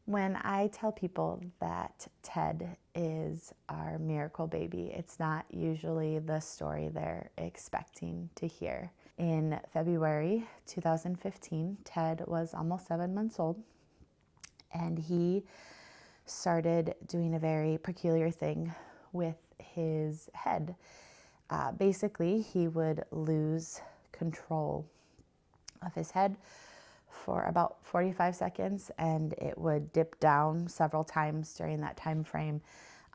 When I tell people that Ted is our miracle baby, it's not usually the story they're expecting to hear. In February 2015, Ted was almost 7 months old, and he started doing a very peculiar thing with his head. Basically, he would lose control of his head for about 45 seconds, and it would dip down several times during that time frame,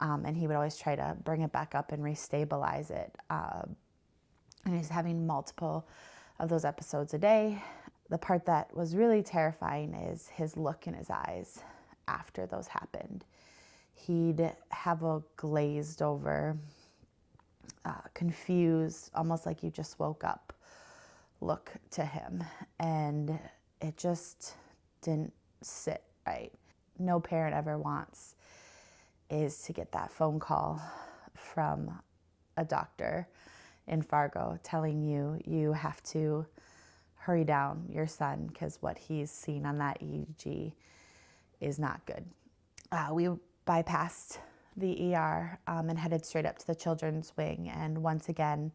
and he would always try to bring it back up and restabilize it. And he's having multiple of those episodes a day. The part that was really terrifying is his look in his eyes after those happened. He'd have a glazed over, confused, almost like you just woke up look to him, and it just didn't sit right. No parent ever wants is to get that phone call from a doctor in Fargo telling you you have to hurry down your son because what he's seen on that EEG is not good. We bypassed the ER and headed straight up to the children's wing, and once again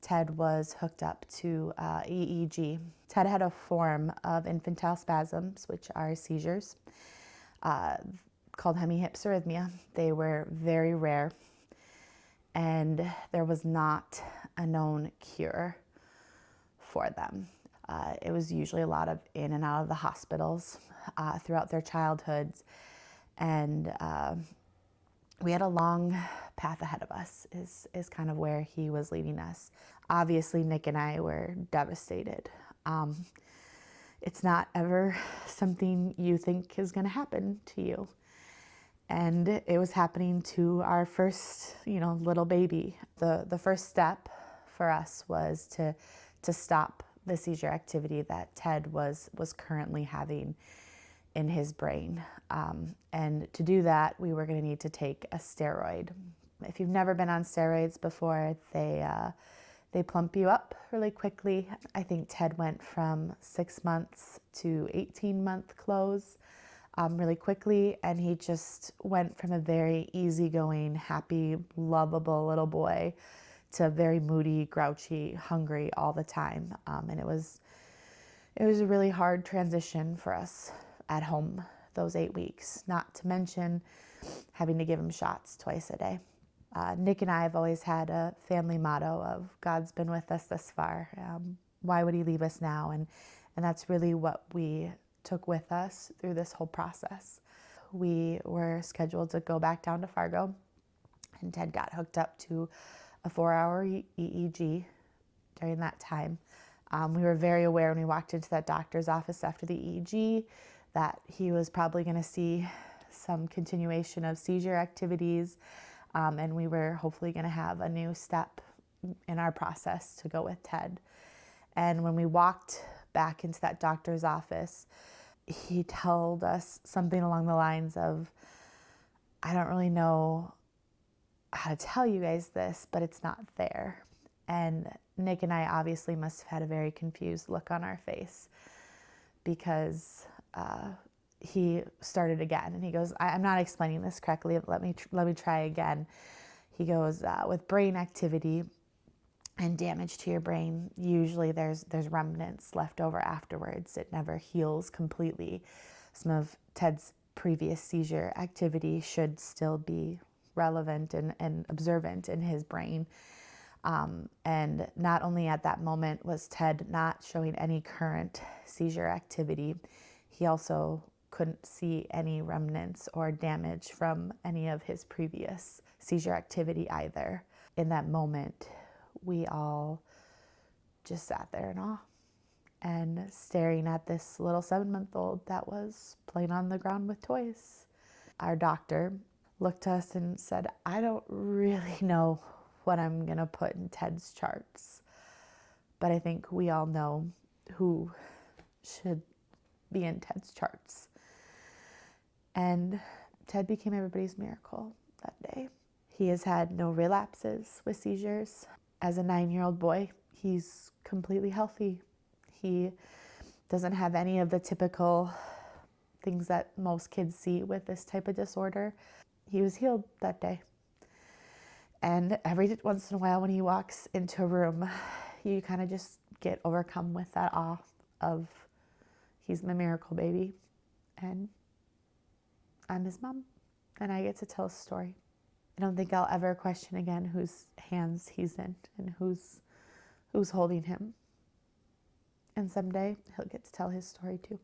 Ted was hooked up to EEG. Ted had a form of infantile spasms, which are seizures, called hemihypsarrhythmia. They were very rare, and there was not a known cure for them. It was usually a lot of in and out of the hospitals throughout their childhoods, and we had a long path ahead of us is kind of where he was leading us. Obviously, Nick and I were devastated. It's not ever something you think is going to happen to you. And it was happening to our first, little baby. The first step for us was to stop the seizure activity that Ted was currently having in his brain. And to do that, we were going to need to take a steroid. If you've never been on steroids before, they plump you up really quickly. I think Ted went from 6 months to 18-month close really quickly, and he just went from a very easygoing, happy, lovable little boy to very moody, grouchy, hungry all the time. And it was a really hard transition for us at home those 8 weeks, not to mention having to give him shots twice a day. Nick and I have always had a family motto of God's been with us this far. Why would he leave us now? And that's really what we took with us through this whole process. We were scheduled to go back down to Fargo, and Ted got hooked up to a 4-hour EEG during that time. We were very aware when we walked into that doctor's office after the EEG that he was probably going to see some continuation of seizure activities, and we were hopefully going to have a new step in our process to go with Ted. And when we walked back into that doctor's office, he told us something along the lines of, I don't really know how to tell you guys this, but it's not there. And Nick and I obviously must have had a very confused look on our face, because he started again, and he goes, I'm not explaining this correctly, let me try again. He goes, with brain activity and damage to your brain, usually there's remnants left over afterwards. It never heals completely. Some of Ted's previous seizure activity should still be relevant and observant in his brain. And not only at that moment was Ted not showing any current seizure activity, he also couldn't see any remnants or damage from any of his previous seizure activity either. In that moment, we all just sat there in awe and staring at this little 7-month-old that was playing on the ground with toys. Our doctor looked to us and said, I don't really know what I'm gonna put in Ted's charts, but I think we all know who should be in Ted's charts. And Ted became everybody's miracle that day. He has had no relapses with seizures. As a 9-year-old boy, he's completely healthy. He doesn't have any of the typical things that most kids see with this type of disorder. He was healed that day. And every once in a while when he walks into a room, you kind of just get overcome with that awe of, he's my miracle baby, and I'm his mom, and I get to tell his story. I don't think I'll ever question again whose hands he's in and who's holding him. And someday he'll get to tell his story too.